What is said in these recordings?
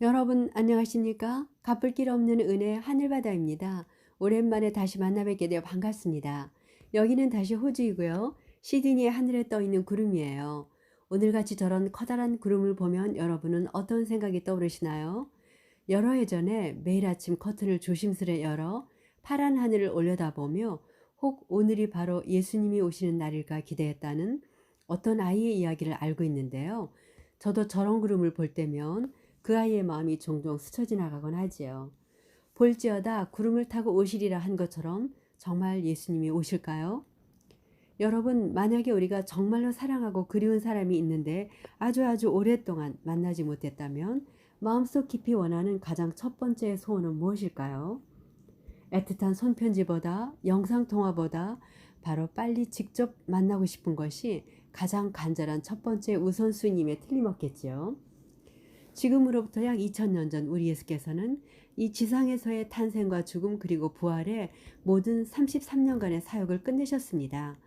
여러분 안녕하십니까? 갚을 길 없는 은혜 하늘바다입니다. 오랜만에 다시 만나 뵙게 되어 반갑습니다. 여기는 다시 호주이고요. 시드니의 하늘에 떠 있는 구름이에요. 오늘같이 저런 커다란 구름을 보면 여러분은 어떤 생각이 떠오르시나요? 여러 해 전에 매일 아침 커튼을 조심스레 열어 파란 하늘을 올려다보며 혹 오늘이 바로 예수님이 오시는 날일까 기대했다는 어떤 아이의 이야기를 알고 있는데요. 저도 저런 구름을 볼 때면 그 아이의 마음이 종종 스쳐 지나가곤 하지요. 볼지어다 구름을 타고 오시리라 한 것처럼 정말 예수님이 오실까요? 여러분, 만약에 우리가 정말로 사랑하고 그리운 사람이 있는데 아주 오랫동안 만나지 못했다면 마음속 깊이 원하는 가장 첫 번째 소원은 무엇일까요? 애틋한 손편지보다 영상통화보다 바로 빨리 직접 만나고 싶은 것이 가장 간절한 첫 번째 우선순위임에 틀림없겠지요. 지금으로부터 약 2000년 전 우리 예수께서는 이 지상에서의 탄생과 죽음 그리고 부활의 모든 33년간의 사역을 끝내셨습니다.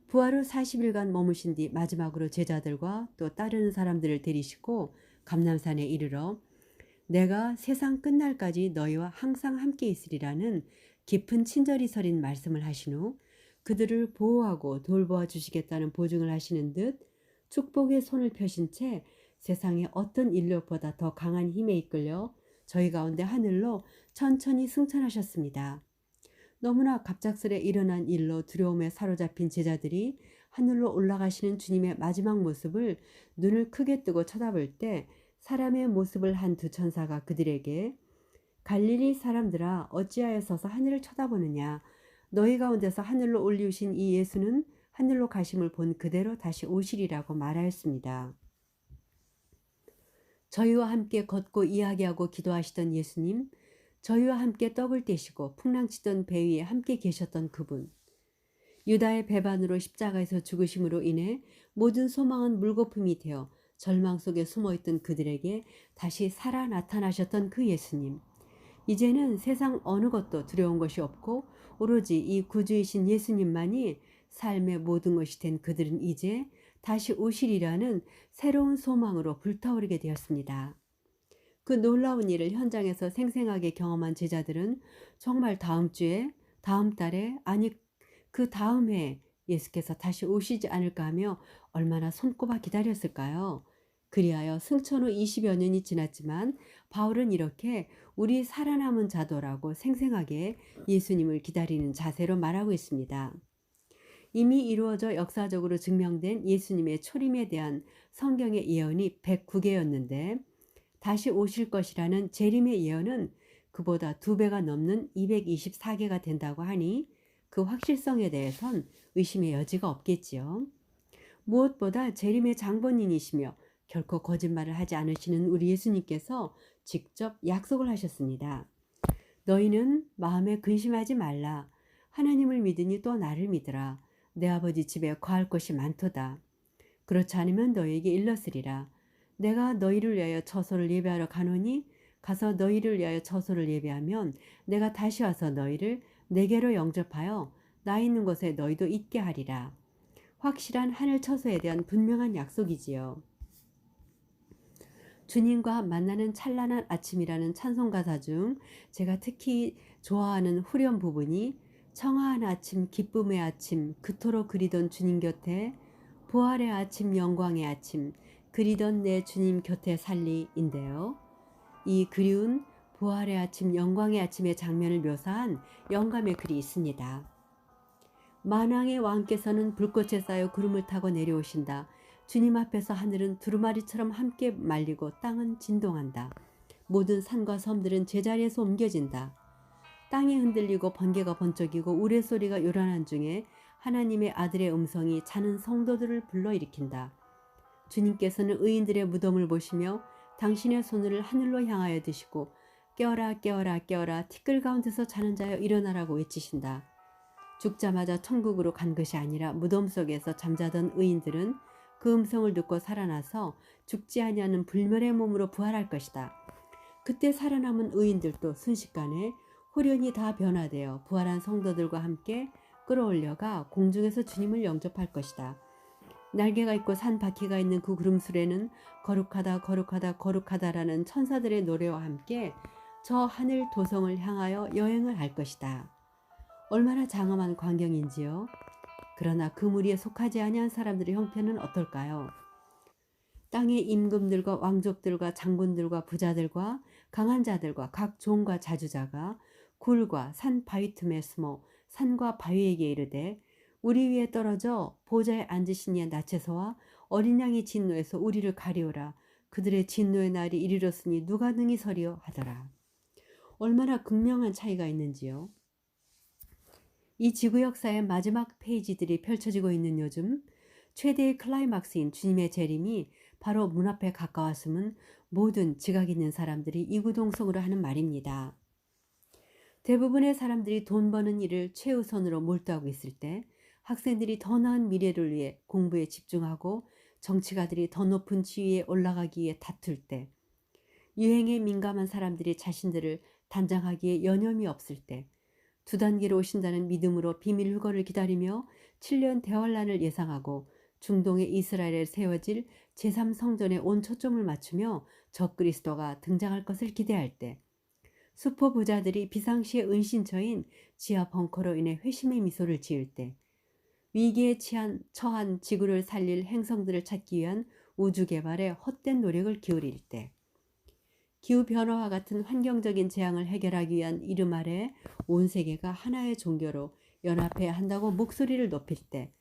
부활 후 40일간 머무신 뒤 마지막으로 제자들과 또 따르는 사람들을 데리시고 감람산에 이르러 내가 세상 끝날까지 너희와 항상 함께 있으리라는 깊은 친절이 서린 말씀을 하신 후 그들을 보호하고 돌보아 주시겠다는 보증을 하시는 듯 축복의 손을 펴신 채 세상의 어떤 인력보다 더 강한 힘에 이끌려 저희 가운데 하늘로 천천히 승천하셨습니다. 너무나 갑작스레 일어난 일로 두려움에 사로잡힌 제자들이 하늘로 올라가시는 주님의 마지막 모습을 눈을 크게 뜨고 쳐다볼 때 사람의 모습을 한 두 천사가 그들에게 갈릴리 사람들아 어찌하여 서서 하늘을 쳐다보느냐 너희 가운데서 하늘로 올리우신 이 예수는 하늘로 가심을 본 그대로 다시 오시리라고 말하였습니다. 저희와 함께 걷고 이야기하고 기도하시던 예수님, 저희와 함께 떡을 떼시고 풍랑치던 배 위에 함께 계셨던 그분, 유다의 배반으로 십자가에서 죽으심으로 인해 모든 소망은 물거품이 되어 절망 속에 숨어있던 그들에게 다시 살아 나타나셨던 그 예수님, 이제는 세상 어느 것도 두려운 것이 없고 오로지 이 구주이신 예수님만이 삶의 모든 것이 된 그들은 이제 다시 오시리라는 새로운 소망으로 불타오르게 되었습니다. 그 놀라운 일을 현장에서 생생하게 경험한 제자들은 정말 다음 주에, 다음 달에, 아니 그 다음 해에 예수께서 다시 오시지 않을까 하며 얼마나 손꼽아 기다렸을까요? 그리하여 승천 후 20여 년이 지났지만 바울은 이렇게 우리 살아남은 자도라고 생생하게 예수님을 기다리는 자세로 말하고 있습니다. 이미 이루어져 역사적으로 증명된 예수님의 초림에 대한 성경의 예언이 109개였는데 다시 오실 것이라는 재림의 예언은 그보다 2배가 넘는 224개가 된다고 하니 그 확실성에 대해선 의심의 여지가 없겠지요. 무엇보다 재림의 장본인이시며 결코 거짓말을 하지 않으시는 우리 예수님께서 직접 약속을 하셨습니다. 너희는 마음에 근심하지 말라. 하나님을 믿으니 또 나를 믿으라. 내 아버지 집에 거할 것이 많도다. 그렇지 않으면 너희에게 일렀으리라. 내가 너희를 위하여 처소를 예배하러 가노니 가서 너희를 위하여 처소를 예배하면 내가 다시 와서 너희를 내게로 영접하여 나 있는 곳에 너희도 있게 하리라. 확실한 하늘 처소에 대한 분명한 약속이지요. 주님과 만나는 찬란한 아침이라는 찬송가사 중 제가 특히 좋아하는 후렴 부분이 청아한 아침 기쁨의 아침 그토록 그리던 주님 곁에 부활의 아침 영광의 아침 그리던 내 주님 곁에 살리인데요. 이 그리운 부활의 아침 영광의 아침의 장면을 묘사한 영감의 글이 있습니다. 만왕의 왕께서는 불꽃에 쌓여 구름을 타고 내려오신다. 주님 앞에서 하늘은 두루마리처럼 함께 말리고 땅은 진동한다. 모든 산과 섬들은 제자리에서 옮겨진다. 땅이 흔들리고 번개가 번쩍이고 우레소리가 요란한 중에 하나님의 아들의 음성이 자는 성도들을 불러일으킨다. 주님께서는 의인들의 무덤을 보시며 당신의 손을 하늘로 향하여 드시고 깨어라 깨어라 깨어라 티끌 가운데서 자는 자여 일어나라고 외치신다. 죽자마자 천국으로 간 것이 아니라 무덤 속에서 잠자던 의인들은 그 음성을 듣고 살아나서 죽지 아니하는 불멸의 몸으로 부활할 것이다. 그때 살아남은 의인들도 순식간에 홀연히 다 변화되어 부활한 성도들과 함께 끌어올려가 공중에서 주님을 영접할 것이다. 날개가 있고 산 바퀴가 있는 그 구름술에는 거룩하다 거룩하다 거룩하다라는 천사들의 노래와 함께 저 하늘 도성을 향하여 여행을 할 것이다. 얼마나 장엄한 광경인지요. 그러나 그 무리에 속하지 아니한 사람들의 형편은 어떨까요? 땅의 임금들과 왕족들과 장군들과 부자들과 강한 자들과 각 종과 자주자가 굴과 산 바위 틈에 숨어 산과 바위에게 이르되 우리 위에 떨어져 보좌에 앉으신 이의 낯에서와 어린 양의 진노에서 우리를 가리오라. 그들의 진노의 날이 이르렀으니 누가 능히 서리요 하더라. 얼마나 극명한 차이가 있는지요. 이 지구 역사의 마지막 페이지들이 펼쳐지고 있는 요즘 최대의 클라이막스인 주님의 재림이 바로 문 앞에 가까웠음은 모든 지각 있는 사람들이 이구동성으로 하는 말입니다. 대부분의 사람들이 돈 버는 일을 최우선으로 몰두하고 있을 때 학생들이 더 나은 미래를 위해 공부에 집중하고 정치가들이 더 높은 지위에 올라가기 위해 다툴 때 유행에 민감한 사람들이 자신들을 단장하기에 여념이 없을 때 두 단계로 오신다는 믿음으로 비밀 휴거를 기다리며 7년 대환란을 예상하고 중동의 이스라엘에 세워질 제3성전에 온 초점을 맞추며 적그리스도가 등장할 것을 기대할 때 수포 부자들이 비상시의 은신처인 지하 벙커로 인해 회심의 미소를 지을 때 위기에 처한 지구를 살릴 행성들을 찾기 위한 우주 개발에 헛된 노력을 기울일 때 기후변화와 같은 환경적인 재앙을 해결하기 위한 이름 아래 온 세계가 하나의 종교로 연합해야 한다고 목소리를 높일 때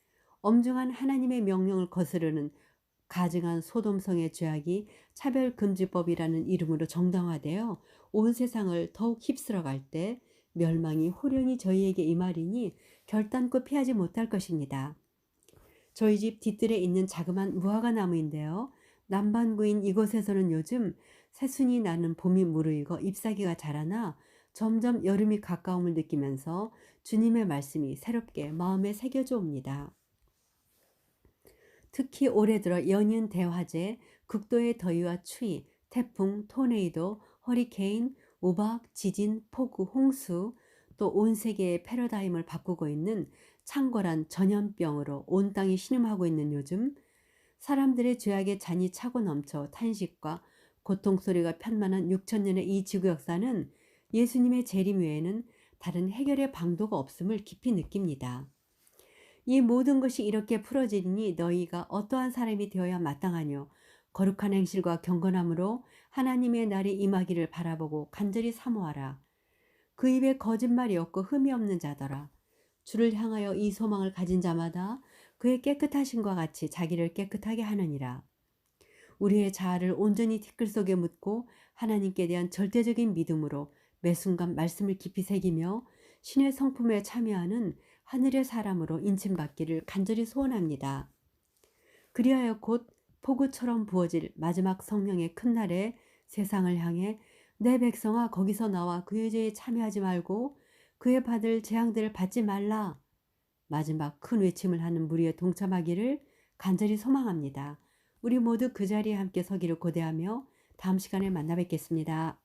엄중한 하나님의 명령을 거스르는 가증한 소돔성의 죄악이 차별금지법이라는 이름으로 정당화되어 온 세상을 더욱 휩쓸어갈 때 멸망이 호련히 저희에게 임하리니 결단코 피하지 못할 것입니다. 저희 집 뒤뜰에 있는 자그만 무화과 나무인데요. 남반구인 이곳에서는 요즘 새순이 나는 봄이 무르익어 잎사귀가 자라나 점점 여름이 가까움을 느끼면서 주님의 말씀이 새롭게 마음에 새겨져 옵니다. 특히 올해 들어 연이은 대화재, 극도의 더위와 추위, 태풍, 토네이도, 허리케인, 우박, 지진, 폭우, 홍수, 또 온 세계의 패러다임을 바꾸고 있는 창궐한 전염병으로 온 땅이 신음하고 있는 요즘 사람들의 죄악의 잔이 차고 넘쳐 탄식과 고통 소리가 편만한 6천년의 이 지구 역사는 예수님의 재림 외에는 다른 해결의 방도가 없음을 깊이 느낍니다. 이 모든 것이 이렇게 풀어지니 너희가 어떠한 사람이 되어야 마땅하뇨. 거룩한 행실과 경건함으로 하나님의 날이 임하기를 바라보고 간절히 사모하라. 그 입에 거짓말이 없고 흠이 없는 자더라. 주를 향하여 이 소망을 가진 자마다 그의 깨끗하심과 같이 자기를 깨끗하게 하느니라. 우리의 자아를 온전히 티끌 속에 묻고 하나님께 대한 절대적인 믿음으로 매 순간 말씀을 깊이 새기며 신의 성품에 참여하는 하늘의 사람으로 인침받기를 간절히 소원합니다. 그리하여 곧 폭우처럼 부어질 마지막 성령의 큰 날에 세상을 향해 내 백성아 거기서 나와 그의 죄에 참여하지 말고 그의 받을 재앙들을 받지 말라. 마지막 큰 외침을 하는 무리에 동참하기를 간절히 소망합니다. 우리 모두 그 자리에 함께 서기를 고대하며 다음 시간에 만나 뵙겠습니다.